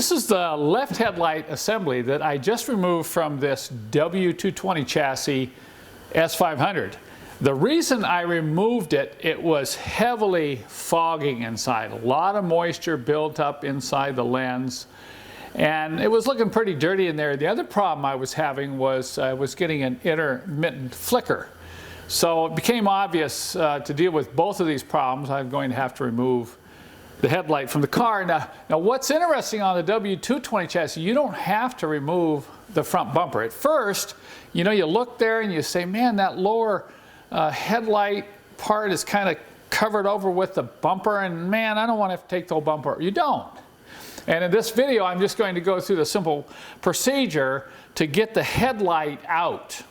This is the left headlight assembly that I just removed from this W220 chassis S500. The reason I removed it, it was heavily fogging inside. A lot of moisture built up inside the lens, and it was looking pretty dirty in there. The other problem I was having was I was getting an intermittent flicker. So it became obvious to deal with both of these problems, I'm going to have to remove the headlight from the car. Now what's interesting on the W220 chassis, you don't have to remove the front bumper. At first, you know, you look there and you say, man, that lower headlight part is kind of covered over with the bumper, and man, I don't want to have to take the whole bumper. You don't. And in this video, I'm just going to go through the simple procedure to get the headlight out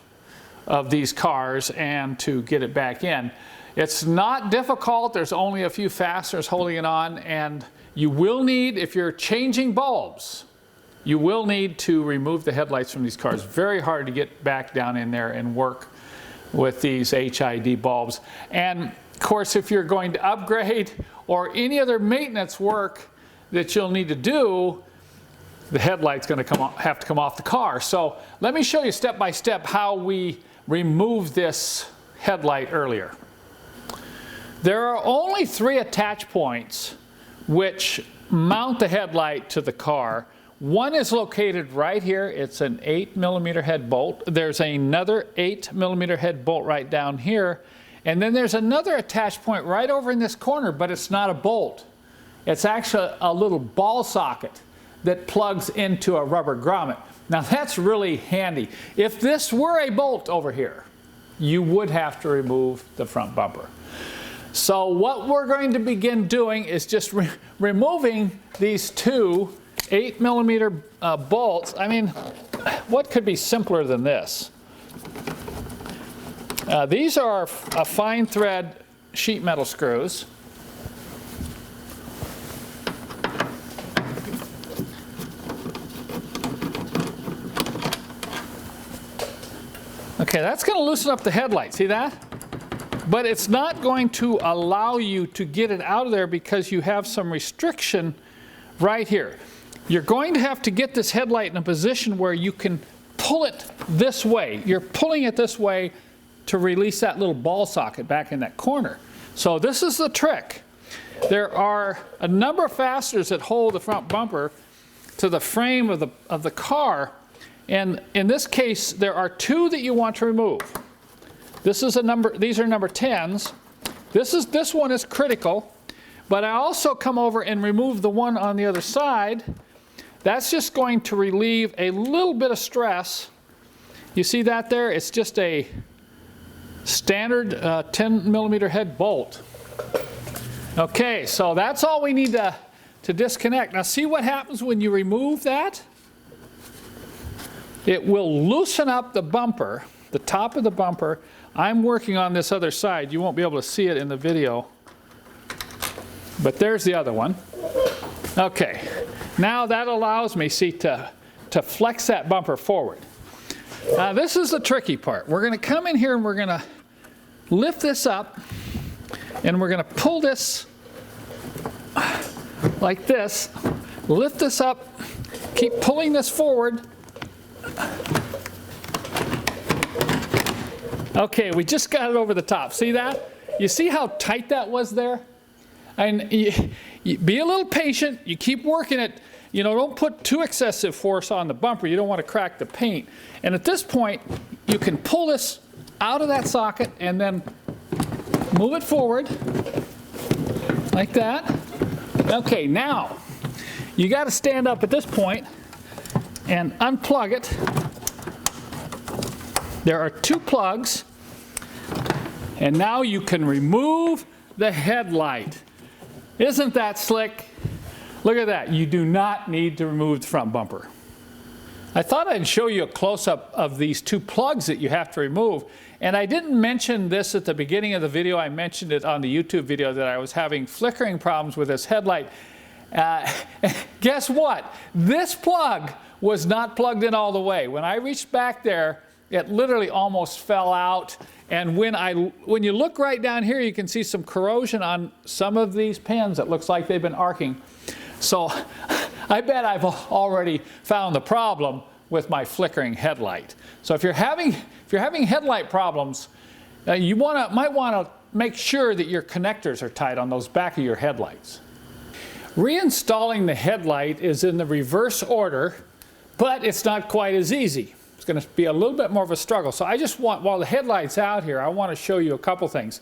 of these cars and to get it back in. It's not difficult. There's only a few fasteners holding it on, and you will need, if you're changing bulbs, you will need to remove the headlights from these cars. Very hard to get back down in there and work with these HID bulbs. And of course, if you're going to upgrade or any other maintenance work that you'll need to do, the headlight's going to have to come off the car. So let me show you step by step how we removed this headlight earlier. There are only 3 attach points which mount the headlight to the car. One is located right here. It's an 8mm head bolt. There's another 8mm head bolt right down here. And then there's another attach point right over in this corner, but it's not a bolt. It's actually a little ball socket that plugs into a rubber grommet. Now that's really handy. If this were a bolt over here, you would have to remove the front bumper. So what we're going to begin doing is just removing these 2 8mm bolts. I mean, what could be simpler than this? These are fine thread sheet metal screws. Okay, that's going to loosen up the headlight. See that? But it's not going to allow you to get it out of there because you have some restriction right here. You're going to have to get this headlight in a position where you can pull it this way. You're pulling it this way to release that little ball socket back in that corner. So this is the trick. There are a number of fasteners that hold the front bumper to the frame of the car. And in this case, there are 2 that you want to remove. This is a number, these are number 10s. This one is critical, but I also come over and remove the one on the other side. That's just going to relieve a little bit of stress. You see that there? It's just a standard 10mm head bolt. Okay, so that's all we need to disconnect. Now see what happens when you remove that? It will loosen up the bumper, the top of the bumper. I'm working on this other side. You won't be able to see it in the video, but there's the other one. Okay, now that allows me, see, to flex that bumper forward. Now this is the tricky part. We're going to come in here and we're going to lift this up, and we're going to pull this like this, lift this up, keep pulling this forward. Okay, we just got it over the top. See that? You see how tight that was there? And you be a little patient. You keep working it. You know, don't put too excessive force on the bumper. You don't want to crack the paint. And at this point, you can pull this out of that socket and then move it forward like that. Okay, now you got to stand up at this point and unplug it. There are 2 plugs, and now you can remove the headlight. Isn't that slick? Look at that. You do not need to remove the front bumper. I thought I'd show you a close-up of these 2 plugs that you have to remove. And I didn't mention this at the beginning of the video. I mentioned it on the YouTube video that I was having flickering problems with this headlight. Guess what? This plug was not plugged in all the way. When I reached back there, it literally almost fell out. And when you look right down here, you can see some corrosion on some of these pins. It looks like they've been arcing. So I bet I've already found the problem with my flickering headlight. So if you're having headlight problems, you might want to make sure that your connectors are tight on those back of your headlights. Reinstalling the headlight is in the reverse order, but it's not quite as easy. It's going to be a little bit more of a struggle. So I just want, while the headlight's out here, I want to show you a couple things.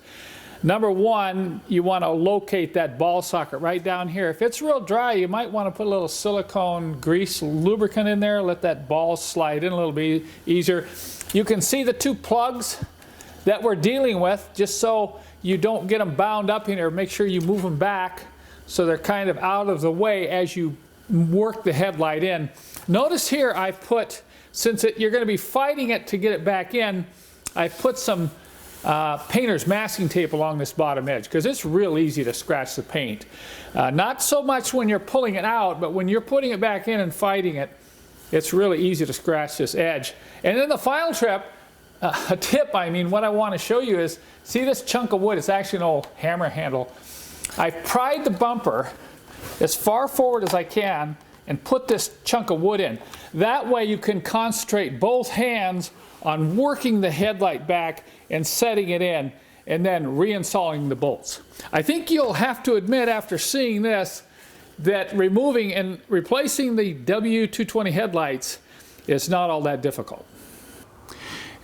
Number one, you want to locate that ball socket right down here. If it's real dry, you might want to put a little silicone grease lubricant in there, let that ball slide in a little bit easier. You can see the two plugs that we're dealing with, just so you don't get them bound up in here. Make sure you move them back so they're kind of out of the way as you work the headlight in. Notice here I've put, since you're going to be fighting it to get it back in, I've put some painter's masking tape along this bottom edge, because it's real easy to scratch the paint. Not so much when you're pulling it out, but when you're putting it back in and fighting it, it's really easy to scratch this edge. And then the final tip, what I want to show you is, see this chunk of wood? It's actually an old hammer handle. I've pried the bumper as far forward as I can and put this chunk of wood in. That way you can concentrate both hands on working the headlight back and setting it in, and then reinstalling the bolts. I think you'll have to admit after seeing this that removing and replacing the W220 headlights is not all that difficult.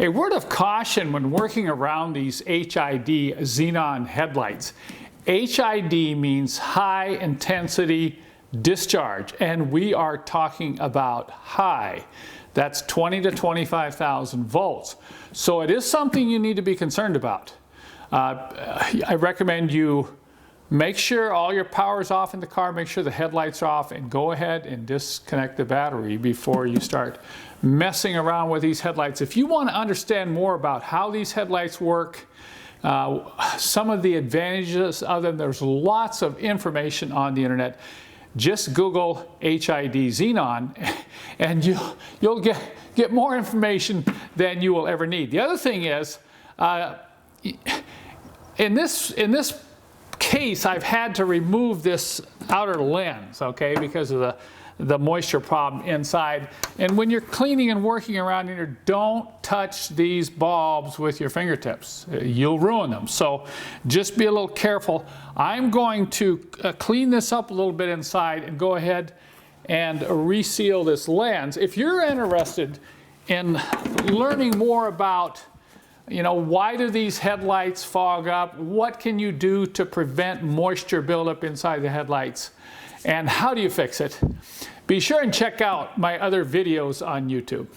A word of caution when working around these HID xenon headlights. HID means high intensity discharge, and we are talking about high. That's 20 to 25,000 volts. So it is something you need to be concerned about. I recommend you make sure all your power is off in the car, make sure the headlights are off, and go ahead and disconnect the battery before you start messing around with these headlights. If you want to understand more about how these headlights work, some of the advantages of them, there's lots of information on the internet. Just Google HID xenon and you'll get more information than you will ever need. The other thing is, in this case, I've had to remove this outer lens, okay, because of the moisture problem inside. And when you're cleaning and working around in here, don't touch these bulbs with your fingertips. You'll ruin them. So just be a little careful. I'm going to clean this up a little bit inside and go ahead and reseal this lens. If you're interested in learning more about, why do these headlights fog up? What can you do to prevent moisture buildup inside the headlights? And how do you fix it? Be sure and check out my other videos on YouTube.